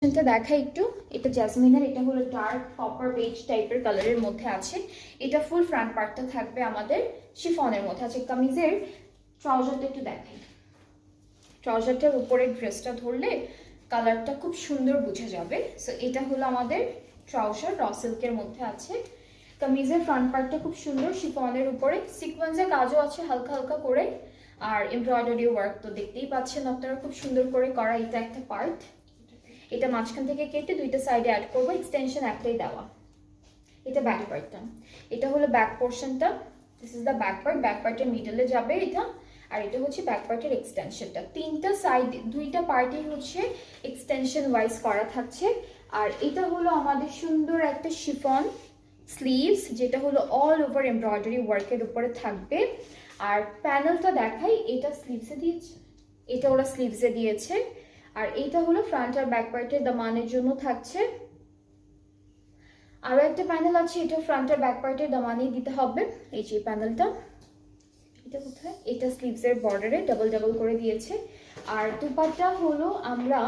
এটা দেখাই একটু, এটা জ্যাসমিনের, এটা হলো ডার্ক কপার বেজ টাইপের কালারের মধ্যে আছে। এটা ফুল ফ্রন্ট পার্টটা থাকবে আমাদের শিফনের মধ্যে আছে। কামিজের ট্রাউজারটা একটু দেখাই, ট্রাউজারটার উপরে ড্রেসটা ধরলে কালারটা খুব সুন্দর বোঝা যাবে। সো এটা হলো আমাদের ট্রাউজার, র সিল্কের মধ্যে আছে। কামিজের ফ্রন্ট পার্টটা খুব সুন্দর শিফনের উপরে সিকোয়েন্সের কাজও আছে হালকা হালকা করে, আর এমব্রয়ডারি ওয়ার্ক তো দেখতেই পাচ্ছেন আপনারা খুব সুন্দর করে করা। এটা একটা পার্ট, এটা মাঝখান থেকে কেটে দুইটা সাইডে অ্যাড করবো, এক্সটেনশন একটাই দেওয়া। এটা ব্যাক পার্টটা, এটা হলো ব্যাক পোর্শনটা, this is the back part. Back পার্টের মিডলে যাবে এটা, আর এটা হচ্ছে ব্যাক পার্টের এক্সটেনশনটা। তিনটা সাইড, দুইটা পার্টই হচ্ছে এক্সটেনশন ওয়াইজ করা থাকছে। আর এটা হলো আমাদের সুন্দর একটা শিফন স্লিভস, যেটা হলো অল ওভার এমব্রয়ডারি ওয়ার্কের উপরে থাকবে। আর প্যানেলটা দেখাই, এটা স্লিভসে দিয়েছে, এটা ওরা স্লিভসে দিয়েছে। আর এইটা হলো ফ্রন্ট আর ব্যাক পার্টের দামানের জন্য থাকছে। আরো একটা প্যানেল আছে, এটা ফ্রন্ট আর ব্যাক পার্টের দামানেই দিতে হবে। এই যে প্যানেলটা, এটা কোথায়, এটা স্লিভসের বর্ডারে ডাবল ডাবল করে দিয়েছে। আর দুপাট্টা হলো আমরা,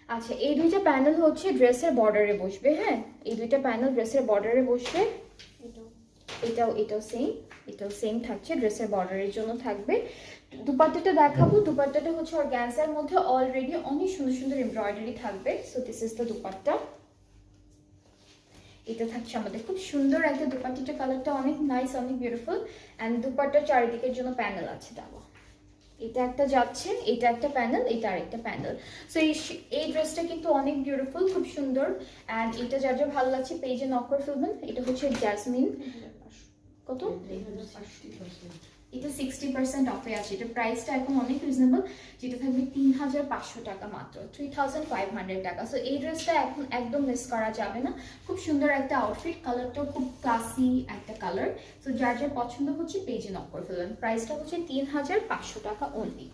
আচ্ছা এই দুইটা প্যানেল হচ্ছে ড্রেসের বর্ডারে বসবে। হ্যাঁ, এই দুইটা প্যানেল ড্রেসের বর্ডারে বসবে। এটাও সেম থাকছে, ড্রেসের বর্ডারের জন্য থাকবে। দুপাট্টাটা দেখাবো, দুপাট্টাটা হচ্ছে অর্গানজার মধ্যে অলরেডি অনেক সুন্দর সুন্দর এমব্রয়ডারি থাকবে। So this is the dupatta. এটা থাকছে আমাদের খুব সুন্দর একটা দুপাট্টাটা, কালারটা অনেক নাইস, অনেক বিউটিফুল। অ্যান্ড দুপাট্টার চারিদিকের জন্য প্যানেল আছে দেওয়া। এটা একটা যাচ্ছে, এটা একটা প্যানেল, এটা আরেকটা প্যানেল। সো এই ড্রেসটা কিন্তু অনেক বিউটিফুল, খুব সুন্দর। অ্যান্ড এটা যার যার ভালো লাগছে পেজে নক করে ফেলবেন। এটা হচ্ছে জ্যাসমিন, কত, এটা 60% অফে আছে। এটা প্রাইসটা এখন অনেক রিজনেবল, যেটা থাকবে 3500 টাকা মাত্র, 3500 টাকা। সো এই ড্রেসটা এখন একদম মিস করা যাবে না, খুব সুন্দর একটা আউটফিট, কালারটাও খুব ক্লাসি একটা কালার। সো যার যার পছন্দ হচ্ছে পেজে নক করে ফেলবেন। প্রাইসটা হচ্ছে 3500 টাকা অনলি।